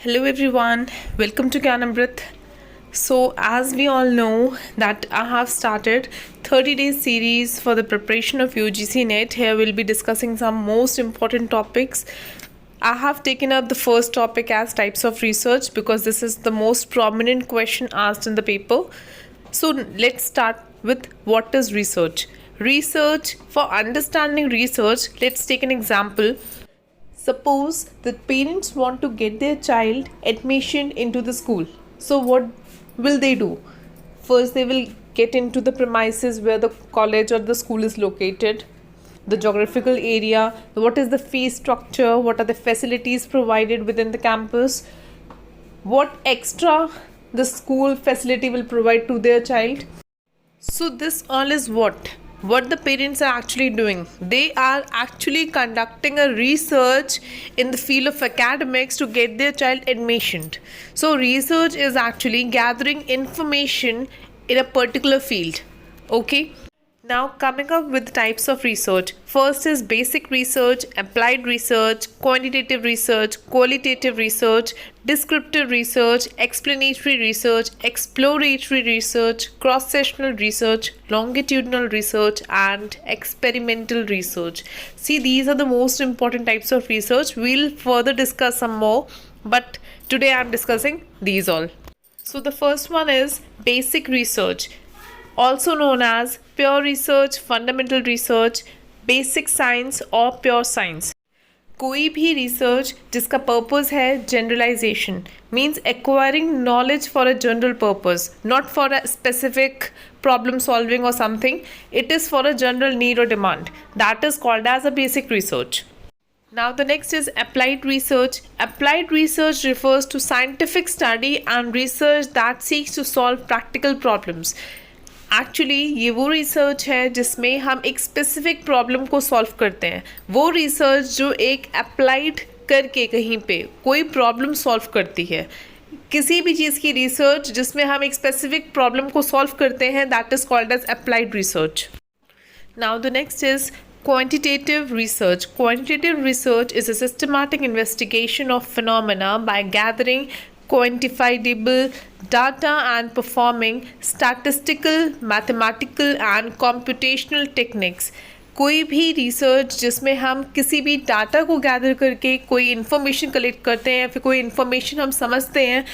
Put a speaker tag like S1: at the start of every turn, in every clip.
S1: Hello everyone, welcome to Gyanamrit. So as we all know that I have started 30-day series for the preparation of UGC NET. Here we'll be discussing some most important topics. I have taken up the first topic as types of research because this is the most prominent question asked in the paper. So let's start with what is research. Research, for understanding research, let's take an example. Suppose the parents want to get their child admission into the school. So what will they do? First, they will get into the premises where the college or the school is located, the geographical area, what is the fee structure, what are the facilities provided within the campus, what extra the school facility will provide to their child. So this all is what the parents are actually doing. They are actually conducting a research in the field of academics to get their child admissioned. So research is actually gathering information in a particular field. Okay. Now coming up with the types of research. First is basic research, applied research, quantitative research, qualitative research, descriptive research, explanatory research, exploratory research, cross-sectional research, longitudinal research, and experimental research. See, these are the most important types of research. We'll further discuss some more, but today I'm discussing these all. So the first one is basic research, also known as pure research, fundamental research, basic science और pure science. कोई भी research जिसका purpose है generalization, means acquiring knowledge for a general purpose, not for a specific problem solving और something. It is for a general need और demand. That is called as a basic research. Now the next is applied research. Applied research refers to scientific study and research that seeks to solve practical problems. Actually ये वो research है जिसमें हम एक specific problem को solve करते हैं. वो रिसर्च जो एक अप्लाइड करके कहीं पे कोई प्रॉब्लम सॉल्व करती है. किसी भी चीज़ की रिसर्च जिसमें हम एक स्पेसिफिक प्रॉब्लम को सॉल्व करते हैं, that is called as applied research. Now the next is quantitative research. Quantitative research is a systematic investigation of phenomena by gathering quantifiable data and performing statistical, mathematical and computational techniques. कोई भी research जिसमें हम किसी भी data को gather करके कोई information collect करते हैं या फिर कोई इन्फॉर्मेशन हम समझते हैं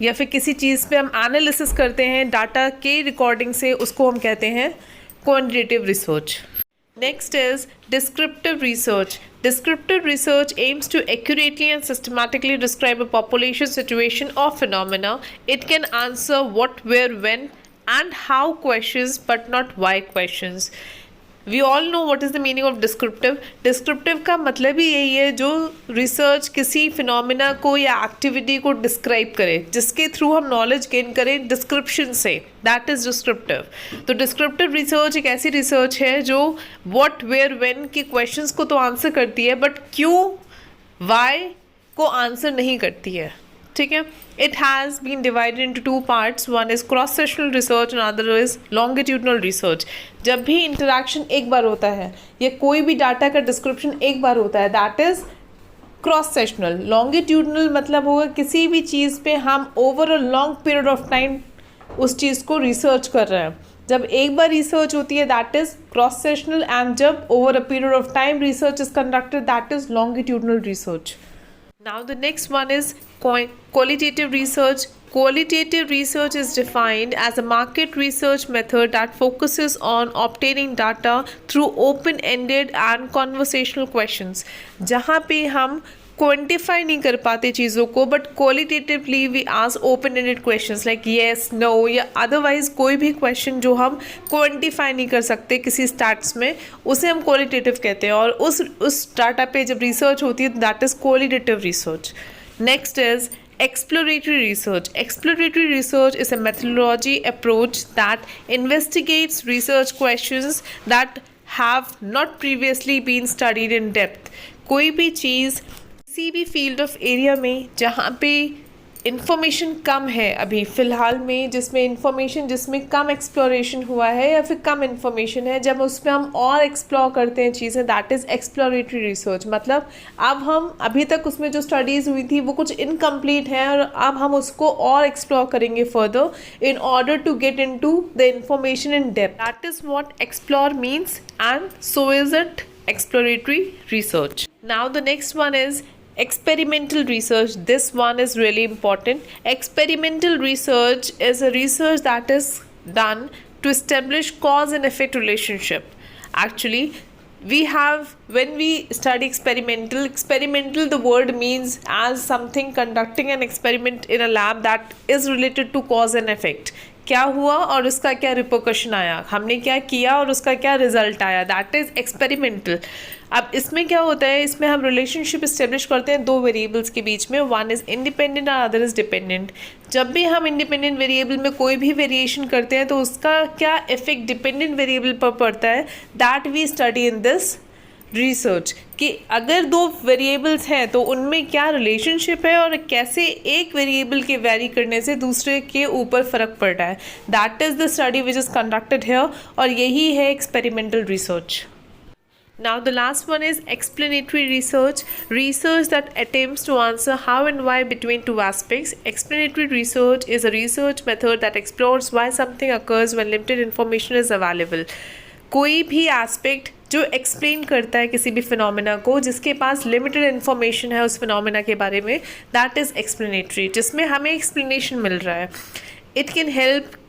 S1: या फिर किसी चीज़ पे हम एनालिसिस करते हैं डाटा के रिकॉर्डिंग से, उसको हम कहते हैं quantitative research. Next is descriptive research. Descriptive research aims to accurately and systematically describe a population, situation or phenomena. It can answer what, where, when and how questions but not why questions. We all know what is the meaning of descriptive. Descriptive का मतलब ही यही है जो research किसी phenomena को या activity को describe करे, जिसके थ्रू हम नॉलेज गेन करें डिस्क्रिप्शन से. That is descriptive. तो डिस्क्रिप्टिव रिसर्च एक ऐसी रिसर्च है जो व्हाट, वेयर, व्हेन के क्वेश्चंस को तो आंसर करती है बट क्यों, वाई को आंसर नहीं करती है. ठीक है. It has been divided into two parts. One is cross sectional research and other is longitudinal research. जब भी इंटरेक्शन एक बार होता है या कोई भी डाटा का डिस्क्रिप्शन एक बार होता है, that is cross sectional. Longitudinal मतलब होगा किसी भी चीज़ पे हम over a long period of time उस चीज़ को रिसर्च कर रहे हैं. जब एक बार रिसर्च होती है that is cross sectional, and जब over a period of time research is conducted that is longitudinal research. Now the next one is qualitative research. Qualitative research is defined as a market research method that focuses on obtaining data through open-ended and conversational questions. जहाँ पे हम quantify नहीं कर पाते चीज़ों को but qualitatively we ask open ended questions like yes, no या otherwise कोई भी क्वेश्चन जो हम क्वान्टिफाई नहीं कर सकते किसी स्टैट्स में, उसे हम क्वालिटेटिव कहते हैं. और उस डाटा पे जब रिसर्च होती है that is qualitative research. Next is exploratory research. Exploratory research is a methodology approach that investigates research questions that have not previously been studied in depth. कोई भी चीज़ किसी भी फील्ड ऑफ एरिया में जहाँ पे इंफॉर्मेशन कम है अभी फ़िलहाल में, जिसमें कम एक्सप्लोरेशन हुआ है या फिर कम इंफॉर्मेशन है, जब उसमें हम और एक्सप्लोर करते हैं चीज़ें, दैट इज़ एक्सप्लोरेटरी रिसर्च। मतलब अब हम अभी तक उसमें जो स्टडीज़ हुई थी वो कुछ इनकम्प्लीट है और अब हम उसको और एक्सप्लोर करेंगे further in order to get into the information in depth. That is what explore means and so is it exploratory research. Now the next one is experimental research. This one is really important. Experimental research is a research that is done to establish cause and effect relationship. Actually, we have, when we study experimental the word means as something conducting an experiment in a lab that is related to cause and effect. क्या हुआ और उसका क्या repercussion आया, हमने क्या किया और उसका क्या रिजल्ट आया, दैट इज़ एक्सपेरिमेंटल। अब इसमें क्या होता है, इसमें हम रिलेशनशिप इस्टेब्लिश करते हैं दो वेरिएबल्स के बीच में, वन इज़ इंडिपेंडेंट और अदर इज़ डिपेंडेंट। जब भी हम इंडिपेंडेंट वेरिएबल में कोई भी वेरिएशन करते हैं तो उसका क्या इफेक्ट डिपेंडेंट वेरिएबल पर पड़ता है, that we study in this research. कि अगर दो वेरिएबल्स हैं तो उनमें क्या रिलेशनशिप है और कैसे एक वेरिएबल के वेरी करने से दूसरे के ऊपर फ़र्क पड़ रहा है, that is the study which is conducted here, और यही है experimental research. Now the last one is explanatory research that attempts to answer how and why between two aspects. Explanatory research is a research method that explores why something occurs when limited information is available. कोई भी aspect जो explain करता है किसी भी phenomena को जिसके पास limited information है उस फिनोमेना के बारे में, दैट इज़ एक्सप्लेनेटरी, जिसमें हमें एक्सप्लेनेशन मिल रहा है। It can help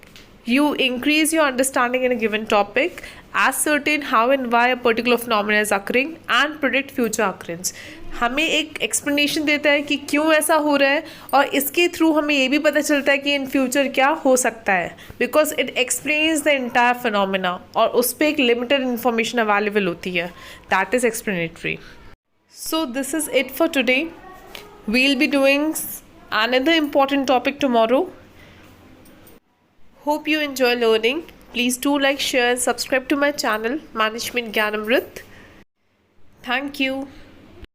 S1: you increase your understanding in a given topic, ascertain how and why a particular phenomenon is occurring and predict future occurrence. हमें एक एक्सप्लेनेशन देता है कि क्यों ऐसा हो रहा है और इसके थ्रू हमें ये भी पता चलता है कि इन फ्यूचर क्या हो सकता है, because it explains the entire phenomena और उस पर एक लिमिटेड इन्फॉर्मेशन अवेलेबल होती है, that is explanatory. So this is it for today. Will be doing another important topic tomorrow. Hope you enjoy learning. Please do like, share and subscribe to my channel Management Gyanamrit. Thank you.